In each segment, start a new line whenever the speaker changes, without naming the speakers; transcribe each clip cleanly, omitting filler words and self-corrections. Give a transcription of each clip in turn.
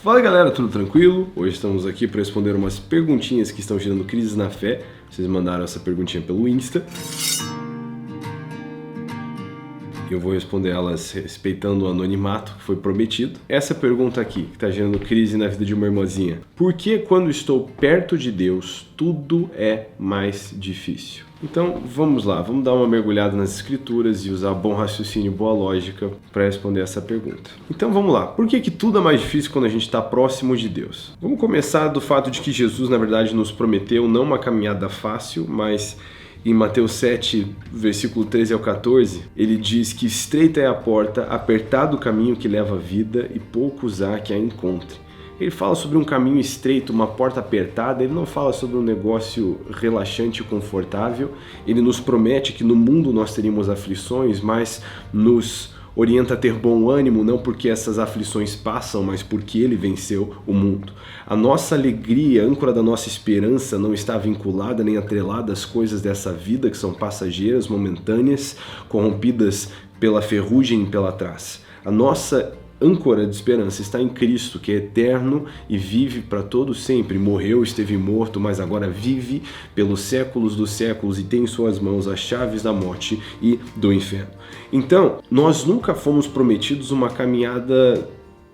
Fala galera, tudo tranquilo? Hoje estamos aqui para responder umas perguntinhas que estão gerando crises na fé. Vocês mandaram essa perguntinha pelo Insta. Eu vou responder elas respeitando o anonimato que foi prometido. Essa pergunta aqui, que está gerando crise na vida de uma irmãzinha. Por que quando estou perto de Deus, tudo é mais difícil? Então, vamos lá, vamos dar uma mergulhada nas escrituras e usar bom raciocínio, boa lógica para responder essa pergunta. Então, vamos lá. Por que tudo é mais difícil quando a gente está próximo de Deus? Vamos começar do fato de que Jesus, na verdade, nos prometeu não uma caminhada fácil, mas em Mateus 7, versículo 13 ao 14, ele diz que estreita é a porta, apertado o caminho que leva à vida e poucos há que a encontrem. Ele fala sobre um caminho estreito, uma porta apertada, ele não fala sobre um negócio relaxante e confortável. Ele nos promete que no mundo nós teríamos aflições, mas nos orienta a ter bom ânimo, não porque essas aflições passam, mas porque ele venceu o mundo. A nossa alegria, a âncora da nossa esperança, não está vinculada nem atrelada às coisas dessa vida que são passageiras, momentâneas, corrompidas pela ferrugem e pela traça. A nossa âncora de esperança está em Cristo, que é eterno e vive para todo sempre. Morreu, esteve morto, mas agora vive pelos séculos dos séculos e tem em suas mãos as chaves da morte e do inferno. Então, nós nunca fomos prometidos uma caminhada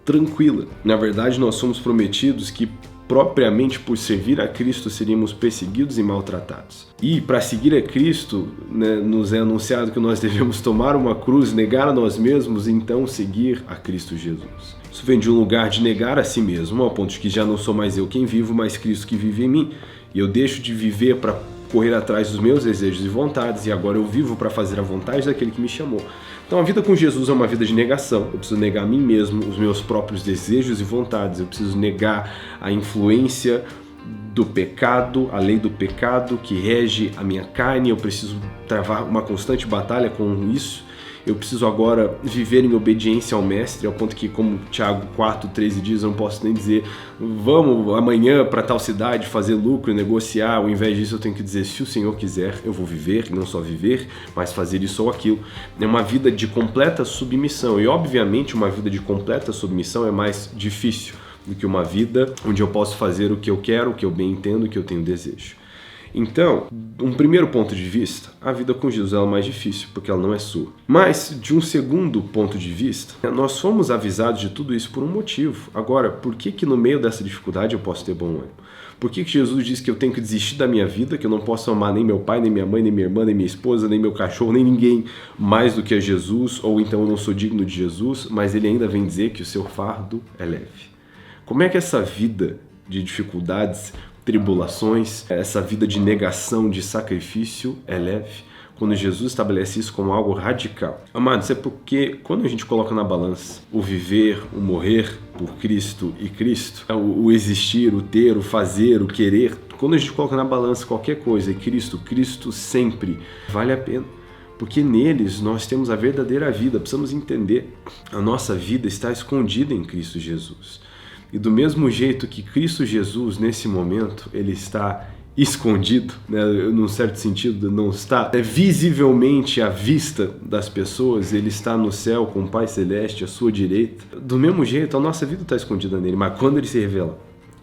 tranquila. Na verdade, nós somos prometidos que propriamente por servir a Cristo seríamos perseguidos e maltratados. E para seguir a Cristo, nos é anunciado que nós devemos tomar uma cruz, negar a nós mesmos e então seguir a Cristo Jesus. Isso vem de um lugar de negar a si mesmo, ao ponto de que já não sou mais eu quem vivo, mas Cristo que vive em mim. E eu deixo de viver para correr atrás dos meus desejos e vontades, e agora eu vivo para fazer a vontade daquele que me chamou. Então a vida com Jesus é uma vida de negação. Eu preciso negar a mim mesmo, os meus próprios desejos e vontades. Eu preciso negar a influência do pecado, a lei do pecado que rege a minha carne. Eu preciso travar uma constante batalha com isso. Eu preciso agora viver em obediência ao Mestre, ao ponto que, como Tiago 4,13 diz, eu não posso nem dizer vamos amanhã para tal cidade fazer lucro e negociar. Ao invés disso, eu tenho que dizer, se o Senhor quiser, eu vou viver, não só viver, mas fazer isso ou aquilo. É uma vida de completa submissão e, obviamente, uma vida de completa submissão é mais difícil do que uma vida onde eu posso fazer o que eu quero, o que eu bem entendo, o que eu tenho desejo. Então, um primeiro ponto de vista, a vida com Jesus é mais difícil, porque ela não é sua. Mas, de um segundo ponto de vista, nós fomos avisados de tudo isso por um motivo. Agora, por que no meio dessa dificuldade eu posso ter bom ânimo? Por que Jesus diz que eu tenho que desistir da minha vida, que eu não posso amar nem meu pai, nem minha mãe, nem minha irmã, nem minha esposa, nem meu cachorro, nem ninguém mais do que a Jesus, ou então eu não sou digno de Jesus, mas ele ainda vem dizer que o seu fardo é leve? Como é que essa vida de dificuldades, tribulações, essa vida de negação, de sacrifício é leve, quando Jesus estabelece isso como algo radical? Amados, é porque quando a gente coloca na balança o viver, o morrer por Cristo e Cristo, o existir, o ter, o fazer, o querer, quando a gente coloca na balança qualquer coisa e Cristo sempre vale a pena. Porque neles nós temos a verdadeira vida. Precisamos entender, a nossa vida está escondida em Cristo Jesus. E do mesmo jeito que Cristo Jesus, nesse momento, ele está escondido, num certo sentido, não está visivelmente à vista das pessoas, ele está no céu com o Pai Celeste à sua direita. Do mesmo jeito, a nossa vida está escondida nele, mas quando ele se revela,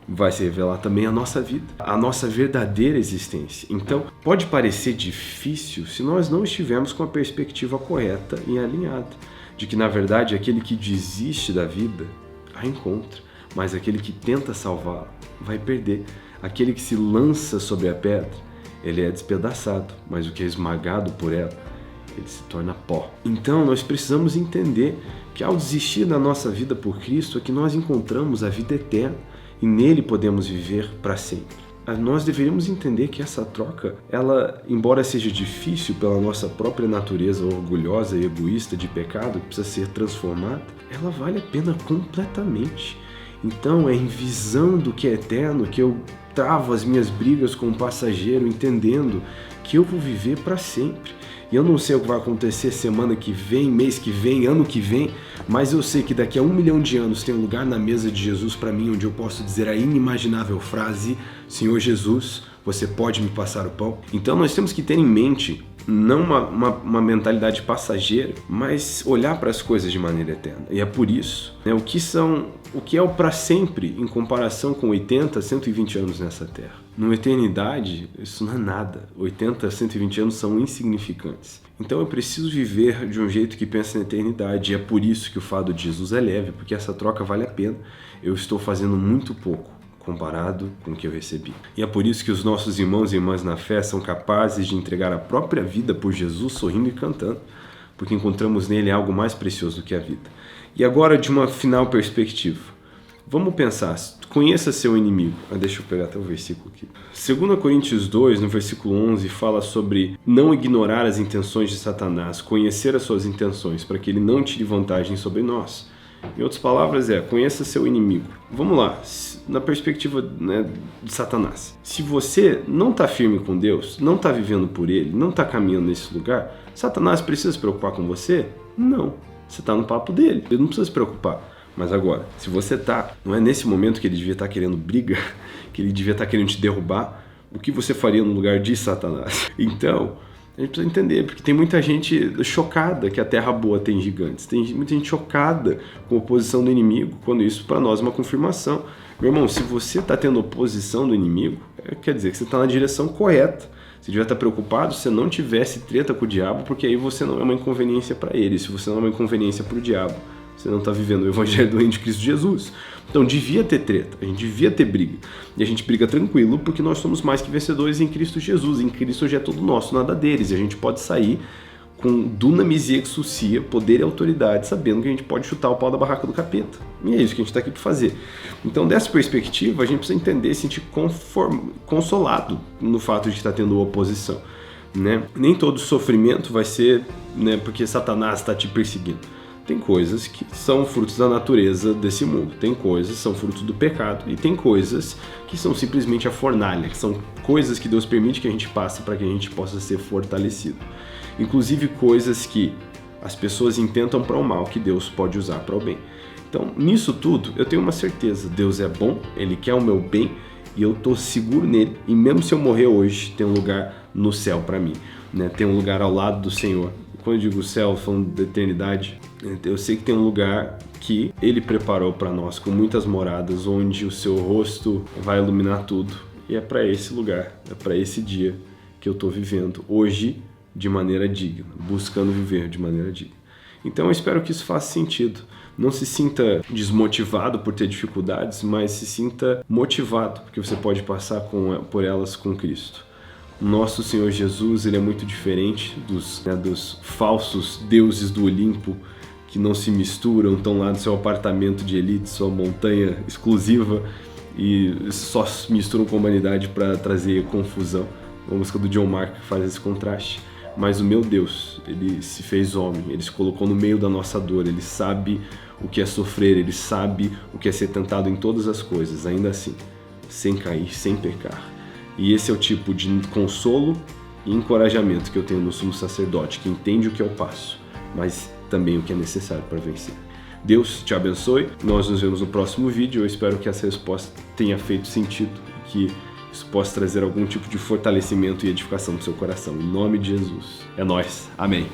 vai se revelar também a nossa vida, a nossa verdadeira existência. Então, pode parecer difícil se nós não estivermos com a perspectiva correta e alinhada, de que, na verdade, aquele que desiste da vida, a encontra. Mas aquele que tenta salvá-la vai perder. Aquele que se lança sobre a pedra, ele é despedaçado, mas o que é esmagado por ela, ele se torna pó. Então nós precisamos entender que ao desistir da nossa vida por Cristo é que nós encontramos a vida eterna e nele podemos viver para sempre. Nós deveríamos entender que essa troca, ela, embora seja difícil pela nossa própria natureza orgulhosa e egoísta de pecado que precisa ser transformada, ela vale a pena completamente. Então é em visão do que é eterno que eu travo as minhas brigas com o passageiro, entendendo que eu vou viver para sempre. E eu não sei o que vai acontecer semana que vem, mês que vem, ano que vem, mas eu sei que daqui a 1 milhão de anos tem um lugar na mesa de Jesus para mim, onde eu posso dizer a inimaginável frase, Senhor Jesus, você pode me passar o pão? Então nós temos que ter em mente não uma mentalidade passageira, mas olhar para as coisas de maneira eterna. E é por isso, né, o que é o para sempre em comparação com 80, 120 anos nessa terra. Numa eternidade, isso não é nada. 80, 120 anos são insignificantes. Então eu preciso viver de um jeito que pensa na eternidade. E é por isso que o fardo de Jesus é leve, porque essa troca vale a pena. Eu estou fazendo muito pouco comparado com o que eu recebi. E é por isso que os nossos irmãos e irmãs na fé são capazes de entregar a própria vida por Jesus sorrindo e cantando, porque encontramos nele algo mais precioso do que a vida. E agora, de uma final perspectiva, vamos pensar, conheça seu inimigo. Deixa eu pegar até o versículo aqui. 2 Coríntios 2, no versículo 11, fala sobre não ignorar as intenções de Satanás, conhecer as suas intenções, para que ele não tire vantagem sobre nós. Em outras palavras, conheça seu inimigo. Vamos lá, na perspectiva, né, de Satanás. Se você não está firme com Deus, não está vivendo por Ele, não está caminhando nesse lugar, Satanás precisa se preocupar com você? Não. Você está no papo dele, ele não precisa se preocupar. Mas agora, se você está, não é nesse momento que ele devia estar querendo briga, que ele devia estar querendo te derrubar, o que você faria no lugar de Satanás? Então, a gente precisa entender, porque tem muita gente chocada que a terra boa tem gigantes. Tem muita gente chocada com a oposição do inimigo, quando isso para nós é uma confirmação. Meu irmão, se você está tendo oposição do inimigo, quer dizer que você está na direção correta. Você devia estar preocupado se você não tivesse treta com o diabo, porque aí você não é uma inconveniência para ele. Se você não é uma inconveniência para o diabo, você não está vivendo o evangelho do reino de Cristo Jesus. Então devia ter treta, a gente devia ter briga. E a gente briga tranquilo porque nós somos mais que vencedores em Cristo Jesus. Em Cristo já é todo nosso, nada deles. E a gente pode sair com dunamis e exousia, poder e autoridade, sabendo que a gente pode chutar o pau da barraca do capeta. E é isso que a gente está aqui para fazer. Então, dessa perspectiva, a gente precisa entender e sentir consolado no fato de estar tendo oposição, né? Nem todo sofrimento vai ser, né, porque Satanás está te perseguindo. Tem coisas que são frutos da natureza desse mundo, tem coisas que são frutos do pecado e tem coisas que são simplesmente a fornalha, que são coisas que Deus permite que a gente passe para que a gente possa ser fortalecido. Inclusive coisas que as pessoas intentam para o mal, que Deus pode usar para o bem. Então, nisso tudo, eu tenho uma certeza, Deus é bom, Ele quer o meu bem e eu estou seguro nele. E mesmo se eu morrer hoje, tem um lugar no céu para mim, né? Tem um lugar ao lado do Senhor. Quando eu digo céu, falando da eternidade, eu sei que tem um lugar que Ele preparou para nós, com muitas moradas, onde o seu rosto vai iluminar tudo. E é para esse lugar, é para esse dia que eu estou vivendo hoje de maneira digna, buscando viver de maneira digna. Então eu espero que isso faça sentido. Não se sinta desmotivado por ter dificuldades, mas se sinta motivado, porque você pode passar por elas com Cristo. Nosso Senhor Jesus, Ele é muito diferente dos falsos deuses do Olimpo que não se misturam, estão lá no seu apartamento de elite, sua montanha exclusiva e só se misturam com a humanidade para trazer confusão. Uma música do John Mark que faz esse contraste. Mas o meu Deus, Ele se fez homem, Ele se colocou no meio da nossa dor, Ele sabe o que é sofrer, Ele sabe o que é ser tentado em todas as coisas, ainda assim, sem cair, sem pecar. E esse é o tipo de consolo e encorajamento que eu tenho no sumo sacerdote, que entende o que eu passo, mas também o que é necessário para vencer. Deus te abençoe, nós nos vemos no próximo vídeo, eu espero que essa resposta tenha feito sentido, que isso possa trazer algum tipo de fortalecimento e edificação no seu coração. Em nome de Jesus. É nóis. Amém.